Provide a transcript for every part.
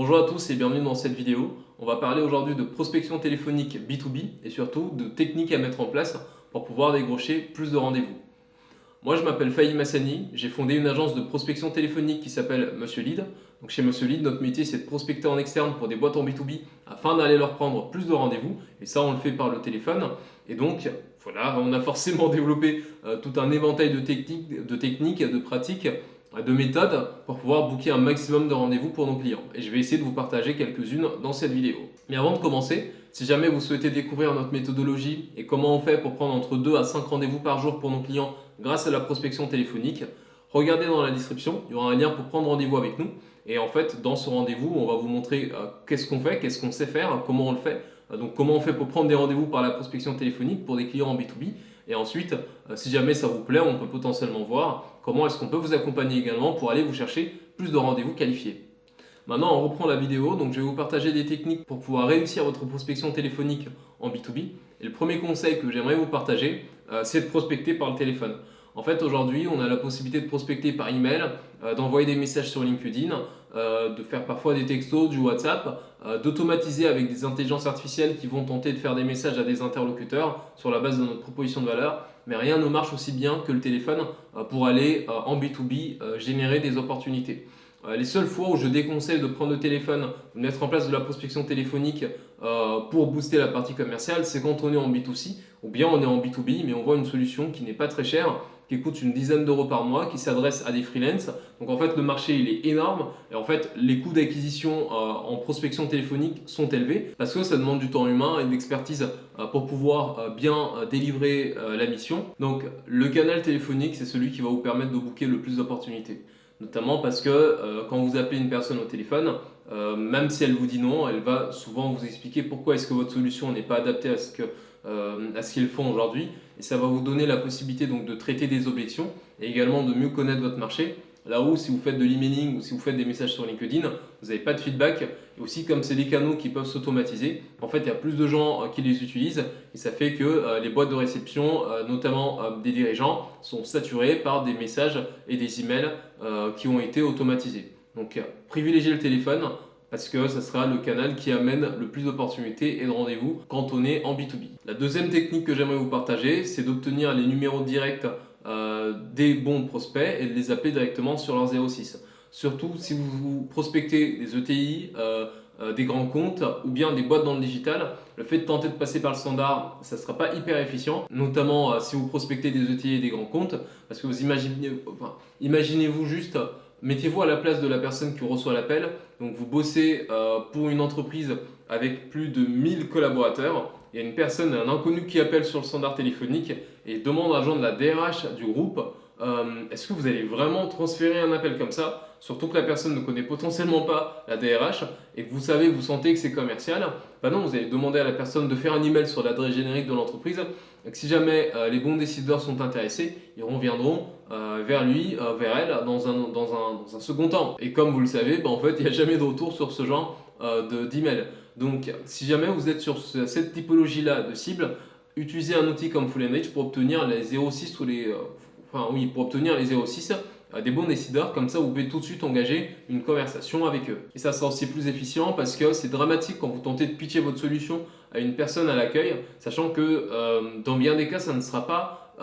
Bonjour à tous et bienvenue dans cette vidéo. On va parler aujourd'hui de prospection téléphonique B2B et surtout de techniques à mettre en place pour pouvoir décrocher plus de rendez-vous. Moi je m'appelle Fahim Hassani, j'ai fondé une agence de prospection téléphonique qui s'appelle Monsieur Lead. Donc chez Monsieur Lead, notre métier c'est de prospecter en externe pour des boîtes en B2B afin d'aller leur prendre plus de rendez-vous et ça on le fait par le téléphone. Et donc voilà, on a forcément développé tout un éventail de techniques, de pratiques, de méthodes pour pouvoir booker un maximum de rendez-vous pour nos clients. Et je vais essayer de vous partager quelques-unes dans cette vidéo. Mais avant de commencer, si jamais vous souhaitez découvrir notre méthodologie et comment on fait pour prendre entre 2 à 5 rendez-vous par jour pour nos clients grâce à la prospection téléphonique, regardez dans la description, il y aura un lien pour prendre rendez-vous avec nous. Et en fait, dans ce rendez-vous, on va vous montrer qu'est-ce qu'on fait, qu'est-ce qu'on sait faire, comment on le fait. Donc comment on fait pour prendre des rendez-vous par la prospection téléphonique pour des clients en B2B. Et ensuite, si jamais ça vous plaît, on peut potentiellement voir comment est-ce qu'on peut vous accompagner également pour aller vous chercher plus de rendez-vous qualifiés. Maintenant, on reprend la vidéo. Donc, je vais vous partager des techniques pour pouvoir réussir votre prospection téléphonique en B2B. Et le premier conseil que j'aimerais vous partager, c'est de prospecter par le téléphone. En fait, aujourd'hui, on a la possibilité de prospecter par email, d'envoyer des messages sur LinkedIn, de faire parfois des textos, du WhatsApp, d'automatiser avec des intelligences artificielles qui vont tenter de faire des messages à des interlocuteurs sur la base de notre proposition de valeur. Mais rien ne marche aussi bien que le téléphone pour aller en B2B générer des opportunités. Les seules fois où je déconseille de prendre le téléphone, de mettre en place de la prospection téléphonique pour booster la partie commerciale, c'est quand on est en B2C ou bien on est en B2B, mais on voit une solution qui n'est pas très chère, qui coûte une dizaine d'euros par mois, qui s'adresse à des freelances. Donc en fait, le marché il est énorme et en fait, les coûts d'acquisition en prospection téléphonique sont élevés parce que ça demande du temps humain et de l'expertise pour pouvoir bien délivrer la mission. Donc le canal téléphonique, c'est celui qui va vous permettre de booker le plus d'opportunités. Notamment parce que quand vous appelez une personne au téléphone, même si elle vous dit non, elle va souvent vous expliquer pourquoi est-ce que votre solution n'est pas adaptée à ce qu'ils font aujourd'hui. Et ça va vous donner la possibilité donc de traiter des objections et également de mieux connaître votre marché. Là où si vous faites de l'emailing ou si vous faites des messages sur LinkedIn, vous n'avez pas de feedback. Et aussi comme c'est des canaux qui peuvent s'automatiser, en fait il y a plus de gens qui les utilisent et ça fait que les boîtes de réception, notamment des dirigeants, sont saturées par des messages et des emails qui ont été automatisés. Donc privilégiez le téléphone parce que ça sera le canal qui amène le plus d'opportunités et de rendez-vous quand on est en B2B. La deuxième technique que j'aimerais vous partager, c'est d'obtenir les numéros directs des bons prospects et de les appeler directement sur leur 06. Surtout si vous prospectez des ETI, des grands comptes ou bien des boîtes dans le digital, le fait de tenter de passer par le standard, ça ne sera pas hyper efficient, notamment si vous prospectez des ETI et des grands comptes, parce que vous imaginez-vous juste, mettez-vous à la place de la personne qui reçoit l'appel. Donc vous bossez pour une entreprise avec plus de 1000 collaborateurs. Il y a une personne, un inconnu qui appelle sur le standard téléphonique et demande à joindre la DRH du groupe. Est-ce que vous allez vraiment transférer un appel comme ça? Surtout que la personne ne connaît potentiellement pas la DRH et que vous sentez que c'est commercial. Ben non, vous allez demander à la personne de faire un email sur l'adresse générique de l'entreprise. Et que si jamais les bons décideurs sont intéressés, ils reviendront vers lui, vers elle dans un second temps. Et comme vous le savez, ben en fait, il n'y a jamais de retour sur ce genre d'email. Donc, si jamais vous êtes sur cette typologie-là de cible, utilisez un outil comme Full Reach pour obtenir les 06 ou pour obtenir les 06 des bons décideurs. Comme ça, vous pouvez tout de suite engager une conversation avec eux. Et ça sera aussi plus efficient parce que c'est dramatique quand vous tentez de pitcher votre solution à une personne à l'accueil, sachant que dans bien des cas, ça ne sera pas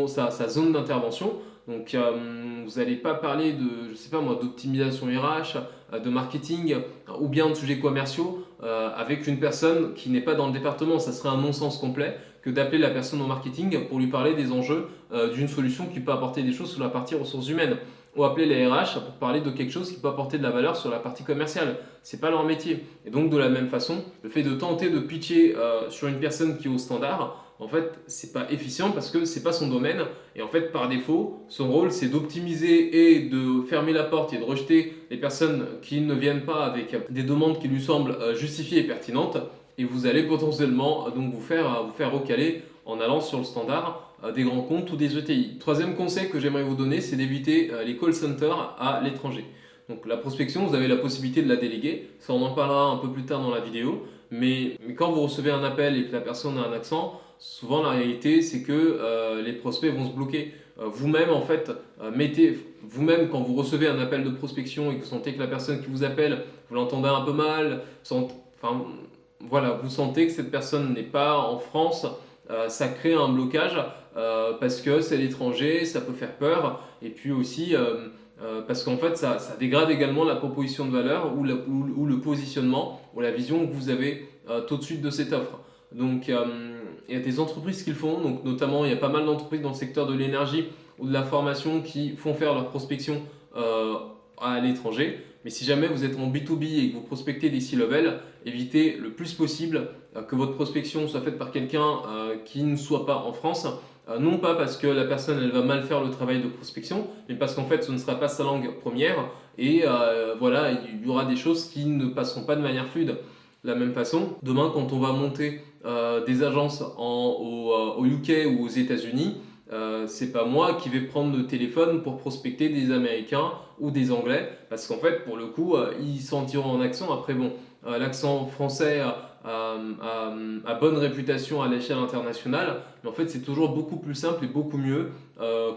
sa zone d'intervention. Donc, vous n'allez pas parler de, je sais pas moi, d'optimisation RH, de marketing ou bien de sujets commerciaux avec une personne qui n'est pas dans le département. Ça serait un non-sens complet que d'appeler la personne au marketing pour lui parler des enjeux d'une solution qui peut apporter des choses sur la partie ressources humaines. Ou appeler les RH pour parler de quelque chose qui peut apporter de la valeur sur la partie commerciale. Ce n'est pas leur métier. Et donc de la même façon, le fait de tenter de pitcher sur une personne qui est au standard, en fait, c'est pas efficient parce que c'est pas son domaine. Et en fait, par défaut, son rôle, c'est d'optimiser et de fermer la porte et de rejeter les personnes qui ne viennent pas avec des demandes qui lui semblent justifiées et pertinentes. Et vous allez potentiellement donc vous faire recaler en allant sur le standard des grands comptes ou des ETI. Troisième conseil que j'aimerais vous donner, c'est d'éviter les call centers à l'étranger. Donc la prospection, vous avez la possibilité de la déléguer. Ça, on en parlera un peu plus tard dans la vidéo. Mais quand vous recevez un appel et que la personne a un accent, souvent la réalité c'est que les prospects vont se bloquer. Vous-même en fait vous-même, quand vous recevez un appel de prospection et que vous sentez que la personne qui vous appelle, vous l'entendez un peu mal, enfin, voilà, vous sentez que cette personne n'est pas en France, ça crée un blocage parce que c'est l'étranger, ça peut faire peur, et puis aussi parce qu'en fait ça dégrade également la proposition de valeur ou le positionnement ou la vision que vous avez tout de suite de cette offre. Donc il y a des entreprises qui le font, donc notamment il y a pas mal d'entreprises dans le secteur de l'énergie ou de la formation qui font faire leur prospection à l'étranger. Mais si jamais vous êtes en B2B et que vous prospectez des C-level, évitez le plus possible que votre prospection soit faite par quelqu'un qui ne soit pas en France. Non pas parce que la personne elle va mal faire le travail de prospection, mais parce qu'en fait ce ne sera pas sa langue première et voilà, il y aura des choses qui ne passeront pas de manière fluide. De la même façon, demain quand on va monter des agences au UK ou aux États-Unis, c'est pas moi qui vais prendre le téléphone pour prospecter des Américains ou des Anglais, parce qu'en fait pour le coup ils sentiront un accent. Après bon, l'accent français a bonne réputation à l'échelle internationale, mais en fait c'est toujours beaucoup plus simple et beaucoup mieux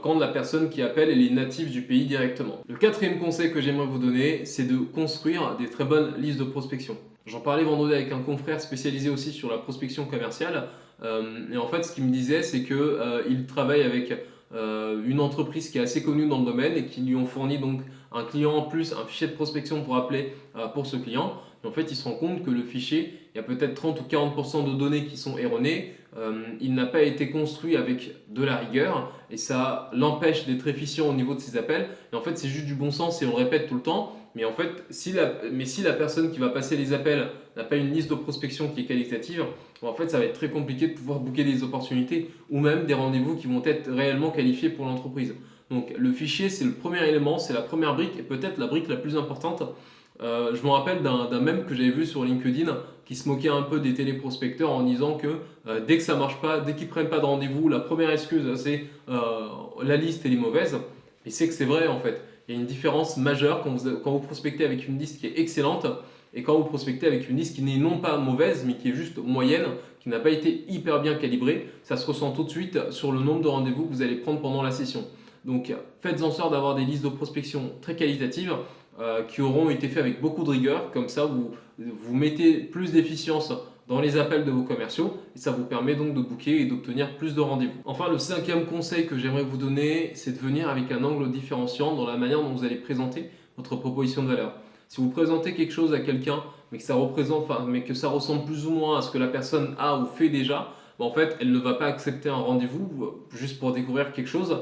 quand la personne qui appelle elle est native du pays directement. Le quatrième conseil que j'aimerais vous donner, c'est de construire des très bonnes listes de prospection. J'en parlais vendredi avec un confrère spécialisé aussi sur la prospection commerciale, et en fait ce qu'il me disait c'est qu'il travaille avec une entreprise qui est assez connue dans le domaine et qui lui ont fourni donc un client plus un fichier de prospection pour appeler pour ce client. Et en fait, il se rend compte que le fichier, il y a peut-être 30 ou 40% de données qui sont erronées. Il n'a pas été construit avec de la rigueur et ça l'empêche d'être efficient au niveau de ses appels. Et en fait, c'est juste du bon sens et on le répète tout le temps. Mais en fait, si la personne qui va passer les appels n'a pas une liste de prospection qui est qualitative, bon, en fait, ça va être très compliqué de pouvoir booker des opportunités ou même des rendez-vous qui vont être réellement qualifiés pour l'entreprise. Donc, le fichier, c'est le premier élément, c'est la première brique et peut-être la brique la plus importante. Je me rappelle d'un mème que j'avais vu sur LinkedIn qui se moquait un peu des téléprospecteurs en disant que dès que ça marche pas, dès qu'ils prennent pas de rendez-vous, la première excuse c'est la liste elle est mauvaise. Et c'est que c'est vrai en fait. Il y a une différence majeure quand vous prospectez avec une liste qui est excellente et quand vous prospectez avec une liste qui n'est non pas mauvaise mais qui est juste moyenne, qui n'a pas été hyper bien calibrée. Ça se ressent tout de suite sur le nombre de rendez-vous que vous allez prendre pendant la session. Donc faites en sorte d'avoir des listes de prospection très qualitatives qui auront été faits avec beaucoup de rigueur. Comme ça, vous mettez plus d'efficience dans les appels de vos commerciaux et ça vous permet donc de booker et d'obtenir plus de rendez-vous. Enfin, le cinquième conseil que j'aimerais vous donner, c'est de venir avec un angle différenciant dans la manière dont vous allez présenter votre proposition de valeur. Si vous présentez quelque chose à quelqu'un, mais que ça ressemble plus ou moins à ce que la personne a ou fait déjà, en fait, elle ne va pas accepter un rendez-vous juste pour découvrir quelque chose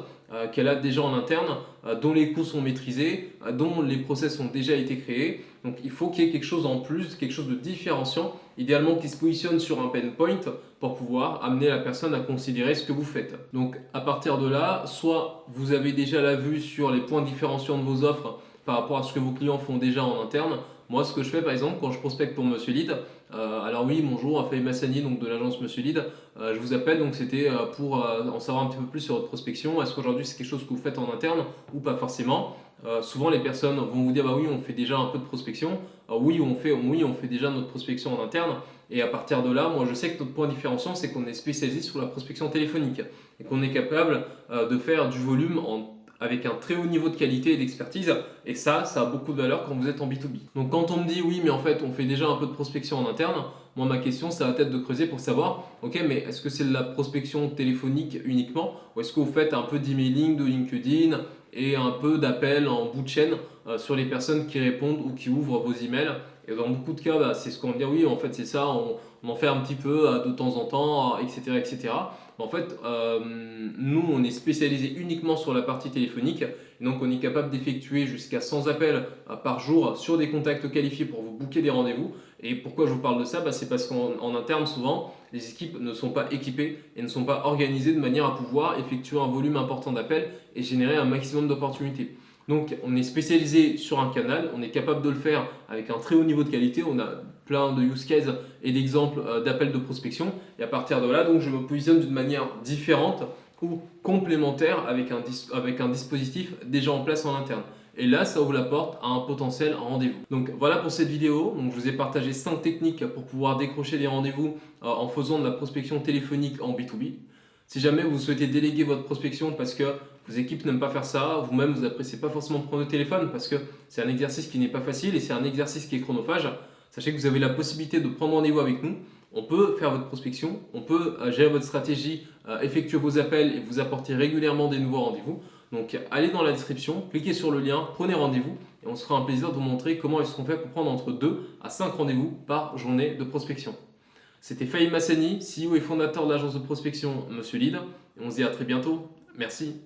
qu'elle a déjà en interne, dont les coûts sont maîtrisés, dont les process ont déjà été créés. Donc il faut qu'il y ait quelque chose en plus, quelque chose de différenciant, idéalement qui se positionne sur un pain point pour pouvoir amener la personne à considérer ce que vous faites. Donc à partir de là, soit vous avez déjà la vue sur les points différenciants de vos offres par rapport à ce que vos clients font déjà en interne. Moi, ce que je fais par exemple quand je prospecte pour Monsieur Lead, alors oui, bonjour, Faye Massani donc de l'agence Monsieur Lead, je vous appelle, donc c'était pour en savoir un petit peu plus sur votre prospection. Est-ce qu'aujourd'hui c'est quelque chose que vous faites en interne ou pas forcément? Souvent les personnes vont vous dire bah oui, on fait déjà un peu de prospection, oui, on fait déjà notre prospection en interne. Et à partir de là, moi je sais que notre point différenciant c'est qu'on est spécialisé sur la prospection téléphonique et qu'on est capable de faire du volume avec un très haut niveau de qualité et d'expertise, et ça a beaucoup de valeur quand vous êtes en B2B. Donc quand on me dit oui mais en fait on fait déjà un peu de prospection en interne, moi ma question ça va être de creuser pour savoir ok mais est-ce que c'est de la prospection téléphonique uniquement ou est-ce que vous faites un peu d'emailing de LinkedIn et un peu d'appel en bout de chaîne sur les personnes qui répondent ou qui ouvrent vos emails. Et dans beaucoup de cas, c'est ce qu'on va dire, oui en fait c'est ça, on en fait un petit peu de temps en temps, etc. etc. En fait, nous, on est spécialisé uniquement sur la partie téléphonique. Et donc, on est capable d'effectuer jusqu'à 100 appels par jour sur des contacts qualifiés pour vous booker des rendez-vous. Et pourquoi je vous parle de ça? C'est parce qu'en interne, souvent, les équipes ne sont pas équipées et ne sont pas organisées de manière à pouvoir effectuer un volume important d'appels et générer un maximum d'opportunités. Donc, on est spécialisé sur un canal, on est capable de le faire avec un très haut niveau de qualité. On a plein de use cases et d'exemples d'appels de prospection. Et à partir de là, donc, je me positionne d'une manière différente ou complémentaire avec un dispositif déjà en place en interne. Et là, ça ouvre la porte à un potentiel rendez-vous. Donc voilà pour cette vidéo. Donc, je vous ai partagé 5 techniques pour pouvoir décrocher des rendez-vous en faisant de la prospection téléphonique en B2B. Si jamais vous souhaitez déléguer votre prospection parce que vos équipes n'aiment pas faire ça, vous-même vous n'appréciez pas forcément prendre le téléphone parce que c'est un exercice qui n'est pas facile et c'est un exercice qui est chronophage, sachez que vous avez la possibilité de prendre rendez-vous avec nous. On peut faire votre prospection, on peut gérer votre stratégie, effectuer vos appels et vous apporter régulièrement des nouveaux rendez-vous. Donc allez dans la description, cliquez sur le lien, prenez rendez-vous et on se fera un plaisir de vous montrer comment est-ce qu'on fait pour prendre entre 2 à 5 rendez-vous par journée de prospection. C'était Fahim Hassani, CEO et fondateur de l'agence de prospection Monsieur Lead. Et on se dit à très bientôt. Merci.